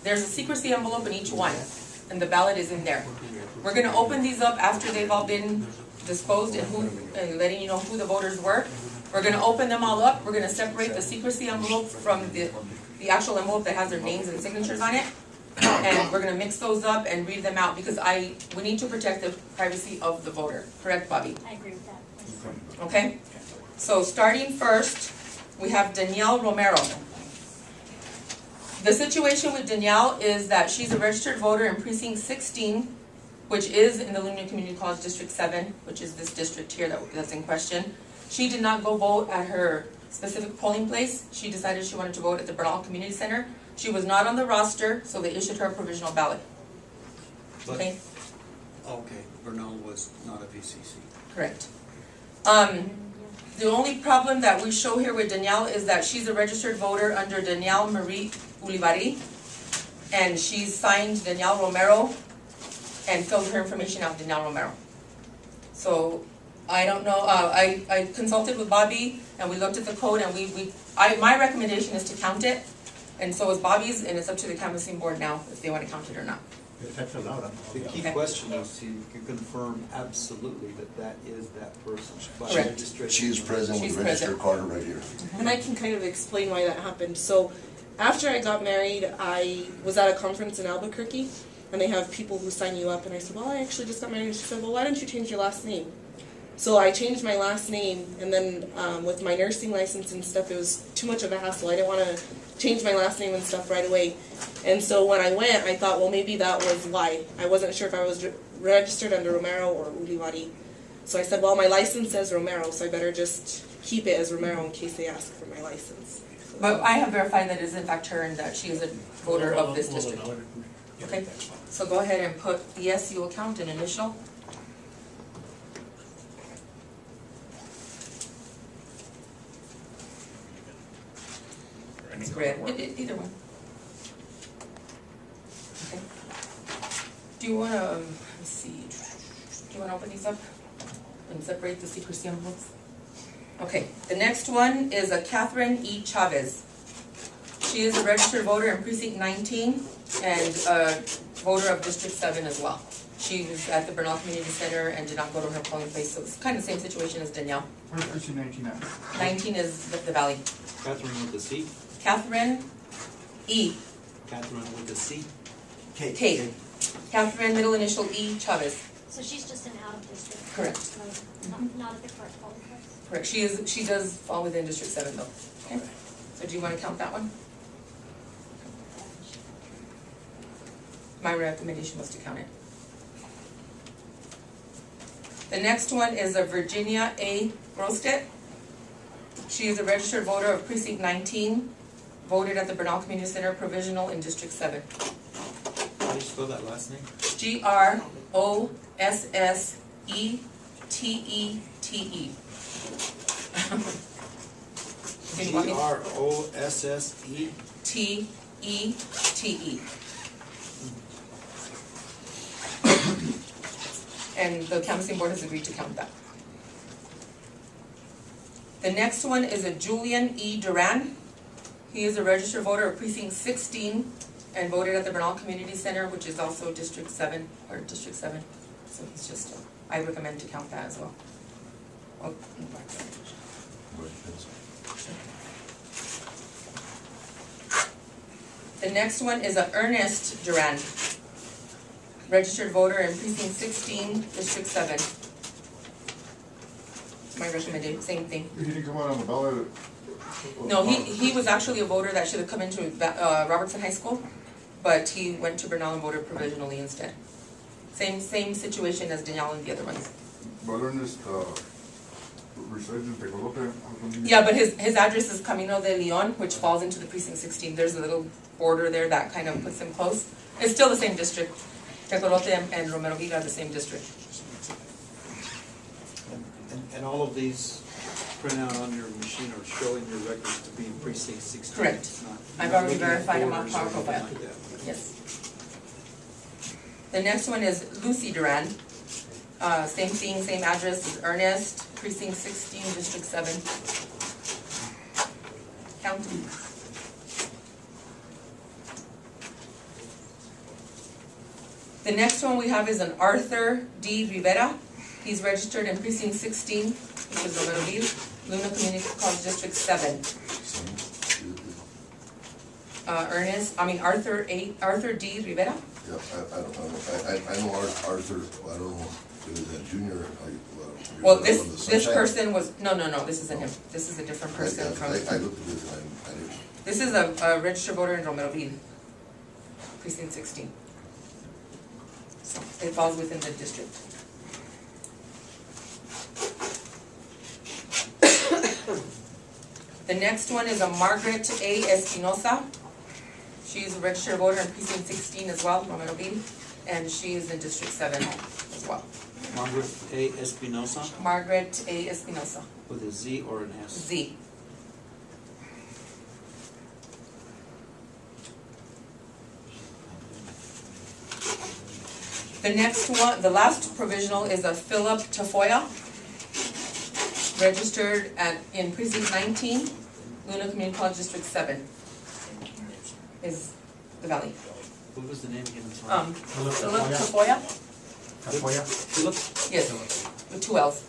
there's a secrecy envelope in each one, and the ballot is in there. We're gonna open these up after they've all been disposed and letting you know who the voters were. We're gonna open them all up. We're gonna separate the secrecy envelope from the actual envelope that has their names and signatures on it. And we're gonna mix those up and read them out because we need to protect the privacy of the voter. Correct, Bobby? I agree with that. Okay? So starting first, we have Danielle Romero. The situation with Danielle is that she's a registered voter in precinct 16, which is in the Lunar Community College District 7, which is this district here that's in question. She did not go vote at her specific polling place. She decided she wanted to vote at the Bernal Community Center. She was not on the roster, so they issued her a provisional ballot. Okay? Okay, Bernal was not a VCC. Correct. The only problem that we show here with Danielle is that she's a registered voter under Danielle Marie Ulibarri, and she's signed Danielle Romero and filled her information out Danielle Romero. So I don't know. I consulted with Bobby and we looked at the code, and my recommendation is to count it, and so is Bobby's, and it's up to the canvassing board now if they want to count it or not. That's allowed. The key question is to confirm absolutely that is that person. Correct. She's present with registered card right here. And I can kind of explain why that happened. So after I got married, I was at a conference in Albuquerque, and they have people who sign you up, and I said, well, I actually just got married. And she said, well, why don't you change your last name? So I changed my last name, and then with my nursing license and stuff, it was too much of a hassle. I didn't want to change my last name and stuff right away. And so when I went, I thought, well, maybe that was why. I wasn't sure if I was registered under Romero or Ulibarri. So I said, well, my license says Romero, so I better just keep it as Romero in case they ask for my license. So, But I have verified that it is in fact her and that she is a voter of this district. Okay, so go ahead and put, yes, you will count an initial. It's red, either one. Okay. Do you want to, let's see, do you want to open these up and separate the secrecy envelopes? Okay, the next one is a Catherine E. Chavez. She is a registered voter in precinct 19 and a voter of District 7 as well. She was at the Bernal Community Center and did not go to her polling place, so it's kind of the same situation as Danielle. Where's she 19 at? 19 is the valley. Catherine with the C? Catherine E. Catherine with the C? K. Catherine, middle initial E. Chavez. So she's just an out of district. Correct. Not at the correct polling place. Correct. She does fall within District 7 though. Okay. So do you want to count that one? My recommendation was to count it. The next one is a Virginia A. Grostet. She is a registered voter of precinct 19, voted at the Bernal Community Center Provisional in District 7. How do you spell that last name? Grossetete. Grosse? Tete. And the canvassing board has agreed to count that. The next one is a Julian E. Duran. He is a registered voter of precinct 16 and voted at the Bernal Community Center, which is also District 7, or District 7. So he's just, I recommend to count that as well. Oh, the next one is a Ernest Duran, registered voter in precinct 16, District 7. My recommendation, same thing. He didn't come out on the ballot. No, he was actually a voter that should have come into Robertson High School, but he went to Bernal and voted provisionally instead. Same situation as Danielle and the other ones. But Ernest resides in Tecolote. Yeah, but his address is Camino de Leon, which falls into the precinct 16. There's a little border there that kind of puts him close. It's still the same district. Tecolote and Romero Villa are the same district. And all of these print out on your machine are showing your records to be in precinct 16. Correct. It's not, I've not already looking at verified them on borders or Power anything Profile. like that. Yes. The next one is Lucy Duran. Same thing, same address as Ernest, precinct 16, District 7. County. The next one we have is an Arthur D. Rivera. He's registered in precinct 16, which is Romero, Luna Community College District 7. Arthur D. Rivera. Yeah, I don't know. I know Arthur, I don't know, it was a junior. Well, this person was, no, this isn't him. This is a different person from. I looked at this and I didn't. This is a registered voter in Romero, precinct 16. So it falls within the district. The next one is a Margaret A. Espinosa. She's a registered voter in precinct 16 as well, Romero, and she is in District 7 as well. Margaret A. Espinosa, Margaret A. Espinosa. with a Z or an S? Z. The next one, the last provisional is a Philip Tafoya, registered in precinct 19, Luna Community College District 7, is the valley. What was the name again? I'm sorry. Philip Tafoya? Philip? Yes, with 2 L's.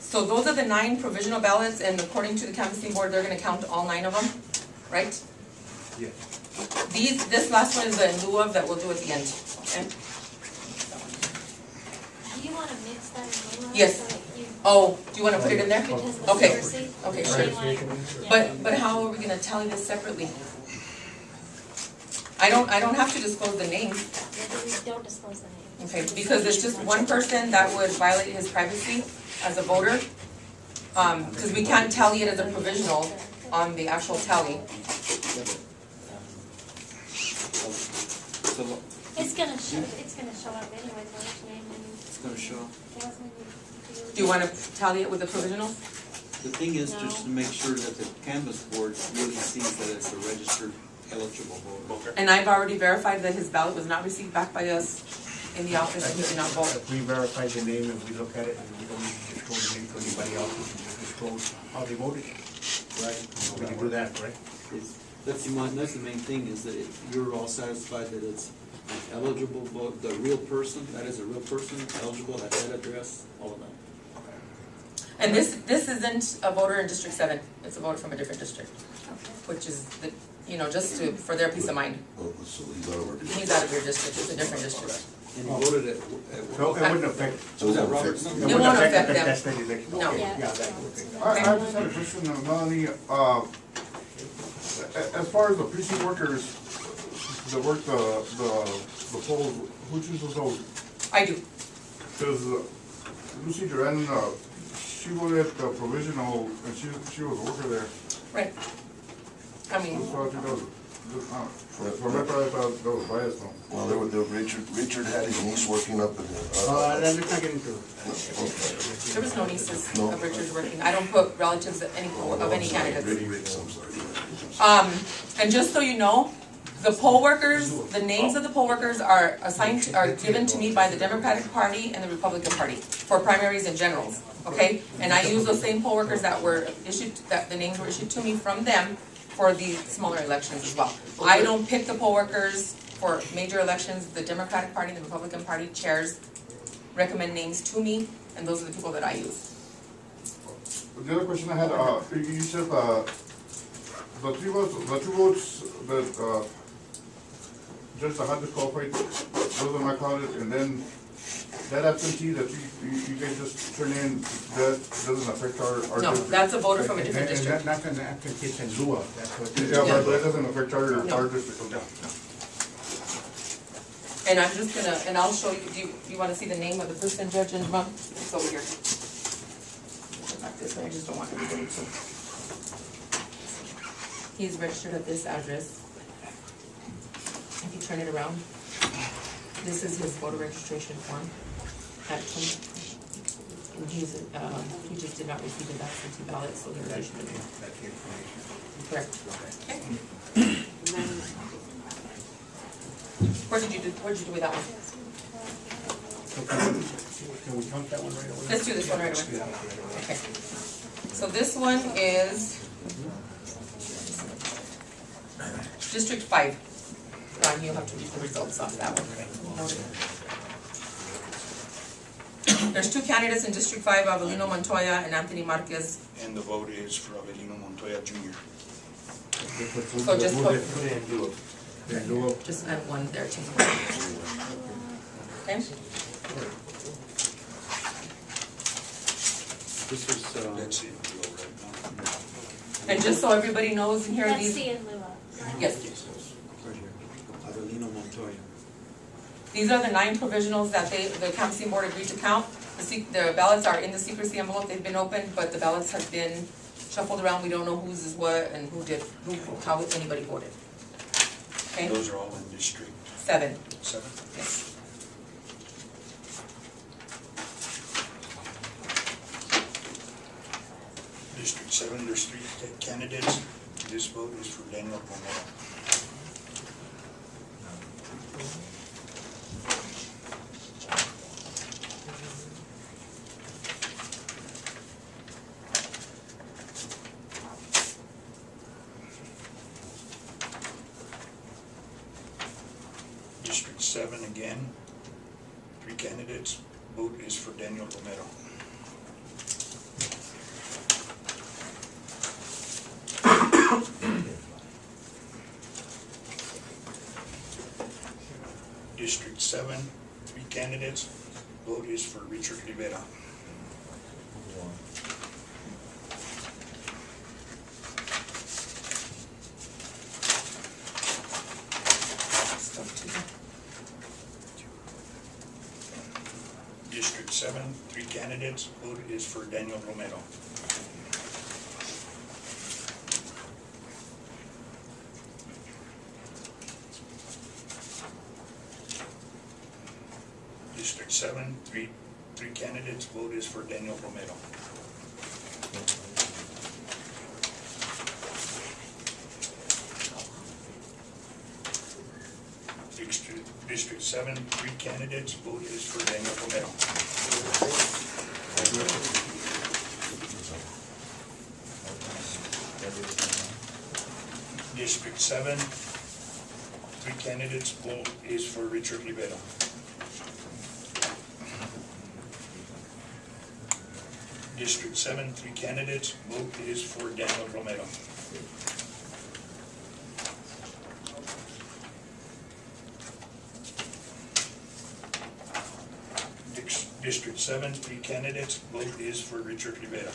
So those are the 9 provisional ballots, and according to the canvassing board, they're gonna count all 9 of them, right? Yes. This last one is the in lieu of that we'll do at the end, okay? Do you wanna mix that in one? Yes. So that you, Oh, do you wanna put it in there? because the Okay. Cersei, Okay, she sure. wanted- yeah. But how are we gonna tally this separately? I don't have to disclose the name, Don't disclose the name. okay, because it's just one person that would violate his privacy as a voter. Cause we can't tally it as a provisional on the actual tally. So It's gonna show up anyway, the voter's name it's gonna show. and. Do you wanna tally it with the provisional? The thing is just to make sure that the canvas board really sees that it's a registered eligible voter. And I've already verified that his ballot was not received back by us in the office, and he did not vote. If we verify the name and we look at it and we don't need to disclose the name to anybody else, we can just disclose how they voted. Right? We can do that, right? That's the main thing, is that you're all satisfied that it's eligible vote, the real person, that is a real person, eligible, at that address, all of that. And this isn't a voter in District 7, it's a voter from a different district, which is, for their peace of mind. Oh, so he's out of our district. He's out of your district, it's a different district. And he voted at So it wouldn't affect, So Was that it's Robertson? it It wouldn't won't affect affect the them. contested election. No. Okay, Yeah. yeah, that, okay. I just had a question, Melanie, as far as the precinct workers that work the polls, who chooses those? I do. Because Lucy Duran, she voted at the provisional, and she was a worker there. Right. I mean, So I think that was, for me, I thought that was biased, no? Well, Richard had his niece working up in Let's not get into it. there was no nieces No. of Richard's working. I don't put relatives of any candidates. I'm sorry. And just so you know, the poll workers, the names of the poll workers are given to me by the Democratic Party and the Republican Party for primaries and generals, okay? And I use those same poll workers that the names were issued to me from them for the smaller elections as well. I don't pick the poll workers for major elections. The Democratic Party and the Republican Party chairs recommend names to me, and those are the people that I use. The other question I had, you said, the two votes that, Judge had disqualified, those are not counted, and then that absentee that you guys just turn in, that doesn't affect our No, district? that's a voter from a different And district. not an absentee in lieu of, that's what. Yeah, but that doesn't affect No. our district, okay? And I'm just gonna, and I'll show you, do you wanna see the name of the person, Judge Ingram? It's over here. Like this way, I just don't want everybody to. He's registered at this address. If you turn it around, this is his voter registration form. And he just did not receive his absentee ballot, so he registered it. That's the information. Correct. Where'd you do with that one? So can we count that one right away? Let's do this one right away. Yeah. Okay. So this one is District 5. Ron, you'll have to read the results off that one. There's two candidates in District 5, Avelino Montoya and Anthony Marquez. And the vote is for Avelino Montoya Jr. So just put- Put it in lieu of. In lieu of. Just add one there too. Okay? This is, Let's see, below right now. And just so everybody knows in here, That's these, the in lieu of. yes, right here, Avelino Montoya. these are the 9 provisionals that the canvassing board agreed to count. The ballots are in the secrecy envelope, they've been opened, but the ballots have been shuffled around, we don't know whose is what and how anybody voted. Okay? Those are all in District 7, 7. yes. District 7, there's 3 candidates. This vote is for Daniel Romero. District 7 again, 3 candidates. Vote is for Daniel Romero. District 7, 3 candidates. Vote is for Richard Rivera. District 7, 3 candidates. Vote is for Daniel Romero. District 7, 3 candidates. Vote is for Daniel Romero. District 7, 3 candidates. Vote is for Daniel Romero. District 7, 3 candidates. Vote is for Richard Rivera. District 7, 3 candidates. Vote is for Daniel Romero. District 7, 3 candidates. Vote is for Richard Rivera.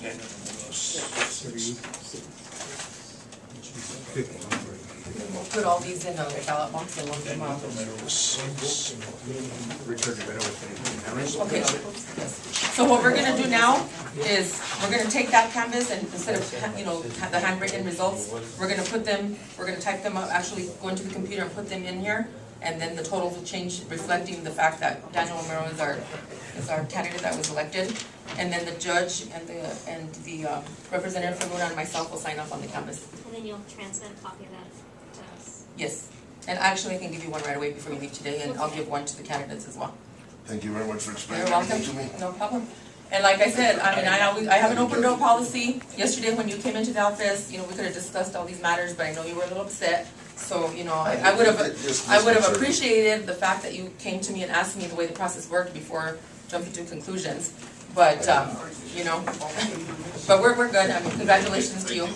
Daniel We'll put all these in a ballot box and look them up. Romero 6. Richard Rivera was Okay, yes. So what we're gonna do now is, we're gonna take that canvas and instead of, the handwritten results, we're gonna type them up, actually go into the computer and put them in here, and then the totals will change, reflecting the fact that Daniel Romero is our candidate that was elected, and then the judge and the representative from Luna and myself will sign up on the canvas. And then you'll transmit a copy of that to us. Yes, and actually I can give you one right away before you leave today, and I'll give one to the candidates as well. Thank you very much for explaining You're welcome, everything to me. no problem. And like I said, I have an open door policy. Yesterday when you came into the office, we could have discussed all these matters, but I know you were a little upset. So, I would have appreciated the fact that you came to me and asked me the way the process worked before jumping to conclusions. But, but we're good. I mean, congratulations to you.